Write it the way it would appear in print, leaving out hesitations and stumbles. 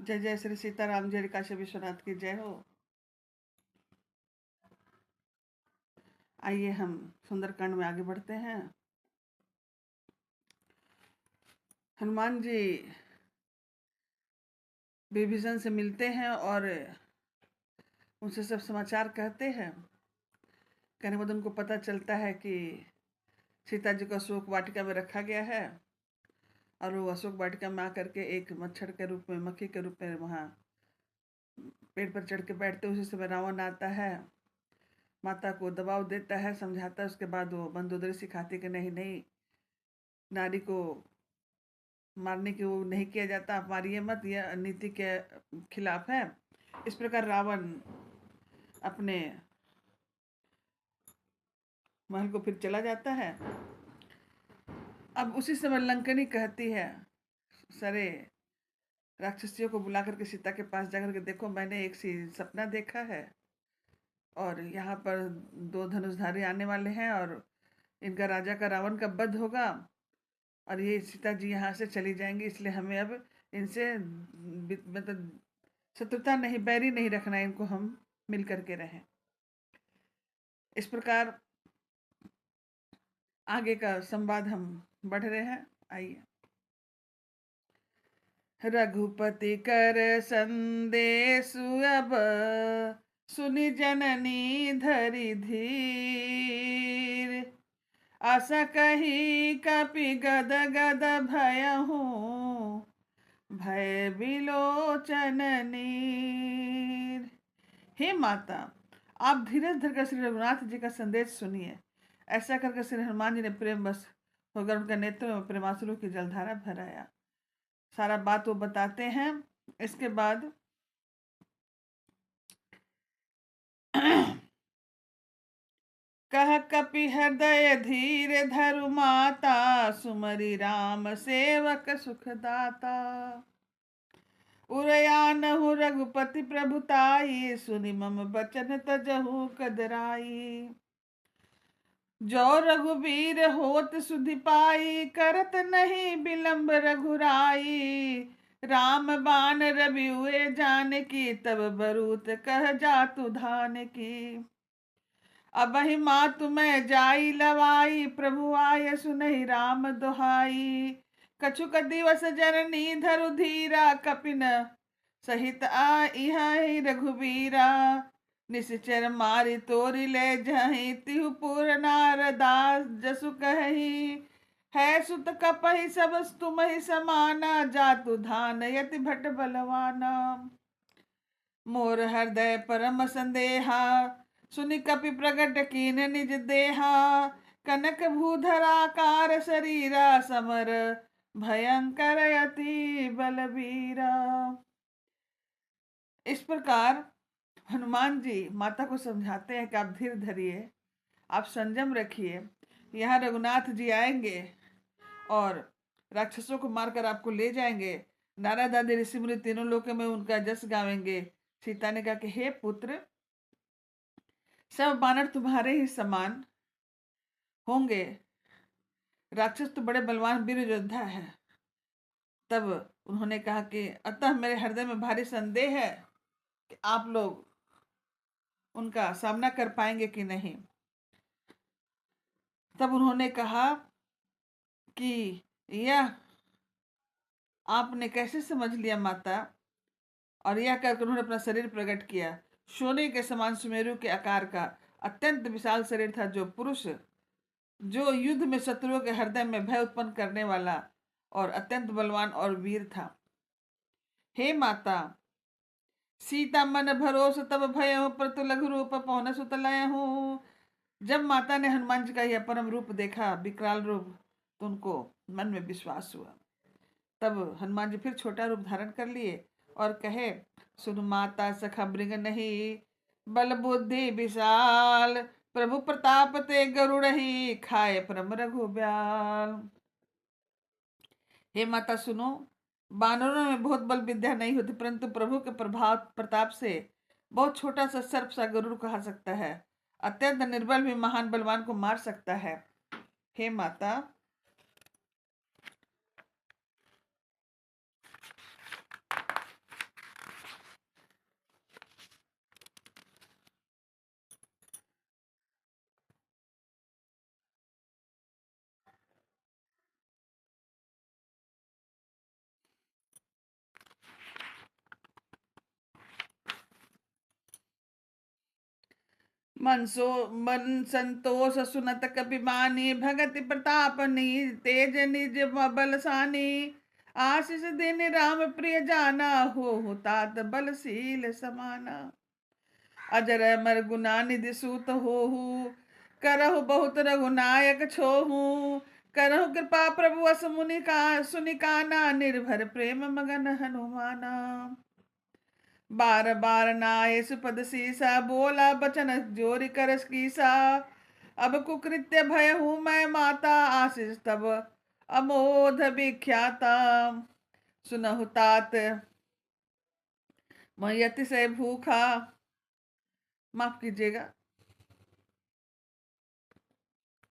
जय जय श्री सीताराम जय काशी विश्वनाथ की जय हो। आइए हम सुंदरकांड में आगे बढ़ते हैं। हनुमान जी विभीषण से मिलते हैं और उनसे सब समाचार कहते हैं। कहने बाद उनको पता चलता है कि सीता जी को अशोक वाटिका में रखा गया है और वो अशोक वाटिका में आकर के एक मच्छर के रूप में, मक्खी के रूप में वहाँ पेड़ पर चढ़ के बैठते। उसी समय रावण आता है, माता को दबाव देता है, समझाता है। उसके बाद वो मंदोदरी सिखाती कि नहीं नहीं, नारी को मारने की वो नहीं किया जाता, आप मारिए मत, यह नीति के खिलाफ है। इस प्रकार रावण अपने महल को फिर चला जाता है। अब उसी समय लंकनी कहती है सारे राक्षसियों को बुला करके सीता के पास जाकर के, देखो मैंने एक सपना देखा है और यहाँ पर दो धनुषधारी आने वाले हैं और इनका राजा का, रावण का वध होगा और ये सीता जी यहाँ से चली जाएंगी। इसलिए हमें अब इनसे मतलब शत्रुता नहीं, बैरी नहीं रखना, इनको हम मिल करके रहें। इस प्रकार आगे का संवाद हम बढ़ रहे हैं। आइए। रघुपति कर संदेशु अब सुनि जननी धरि धीर, आशा कही कपि गद गद भयहु, भय बिलोचन नीर। हे माता, आप धीरज धरकर श्री रघुनाथ जी का संदेश सुनिए। ऐसा करके श्री हनुमान जी ने प्रेम बस होकर उनका नेत्र में प्रेमाश्रु की जलधारा भराया। सारा बात वो बताते हैं। इसके बाद कह कपि हृदय धीर धरु माता, सुमरि राम सेवक सुखदाता। उरयानहु रघुपति प्रभुताई, सुनि मम बचन तजहु कदराई। जो रघुबीर होत सुधि पाई, करत नहीं विलंब रघुराई। राम बाण रवि हुए जानकी, तब बरूत कह जातु धान की। अबहि मातु मैं जाई लवाई, प्रभु आय सुनहि राम दोहाई। कछुक दिवस जननी धरु धीरा, कपिन सहित आई रघुबीरा। निश्चर मारी तोरी ले जहीं, तिहु पुर नारदास जसु कहि। है सुत कपहि सब तुमहि समाना, जातु धान यति भट बलवाना। मोर हृदय परम संदेहा, सुनि कपि प्रगट कीन निज देहा। कनक भूधराकार शरीरा, समर भयंकर अति बलबीरा। इस प्रकार हनुमान जी माता को समझाते हैं कि आप धीर धरिए, आप संयम रखिए। यहाँ रघुनाथ जी आएंगे और राक्षसों को मारकर आपको ले जाएंगे। नारद आदि ऋषि मुनि तीनों लोकों में उनका जस गावेंगे। सीता ने कहा कि हे पुत्र, सब बानर तुम्हारे ही समान होंगे, राक्षस तो बड़े बलवान वीर योद्धा है। तब उन्होंने कहा कि अतः मेरे हृदय में भारी संदेह है कि आप लोग उनका सामना कर पाएंगे कि नहीं। तब उन्होंने कहा कि यह आपने कैसे समझ लिया माता। और यह कहकर उन्होंने अपना शरीर प्रकट किया। सोने के समान सुमेरु के आकार का अत्यंत विशाल शरीर था, जो पुरुष, जो युद्ध में शत्रुओं के हृदय में भय उत्पन्न करने वाला और अत्यंत बलवान और वीर था। हे माता, सीता मन भरोस तब भय प्रतु लघु रूप पौन सुत लय हूँ। जब माता ने हनुमान जी का यह परम रूप देखा, विकराल रूप, तो उनको मन में विश्वास हुआ। तब हनुमान जी फिर छोटा रूप धारण कर लिए और कहे, सुन माता सखा मृग नहीं, बल बुद्धि विशाल। प्रभु प्रताप ते गरुड़ ही, खाए परम रघु ब्याल। हे माता सुनो, बानरों में बहुत बल विद्या नहीं होती, परंतु प्रभु के प्रभाव प्रताप से बहुत छोटा सा सर्प सा गरुड़ कहा सकता है। अत्यंत निर्बल भी महान बलवान को मार सकता है। हे माता, मन संतोष सुनत कपिमानी, भगति प्रताप तेज निज बलसानी। आशीष दिन राम प्रिय जाना, हो तात बलशील समाना। अजर अमर गुना निधि सूत होहु, करहु बहुत रघुनायक छोहु। करहु कृपा प्रभु अस मुनि का सुनिकाना, निर्भर प्रेम मगन हनुमाना। बार बार नाये सुपद सीसा, बोला बचन जोरि करस कीसा। अब कुकृत्य भय हूँ मैं माता, आशीष तब अमोध विख्याता। सुनहु तात मैं अतिशय भूखा, माफ कीजिएगा,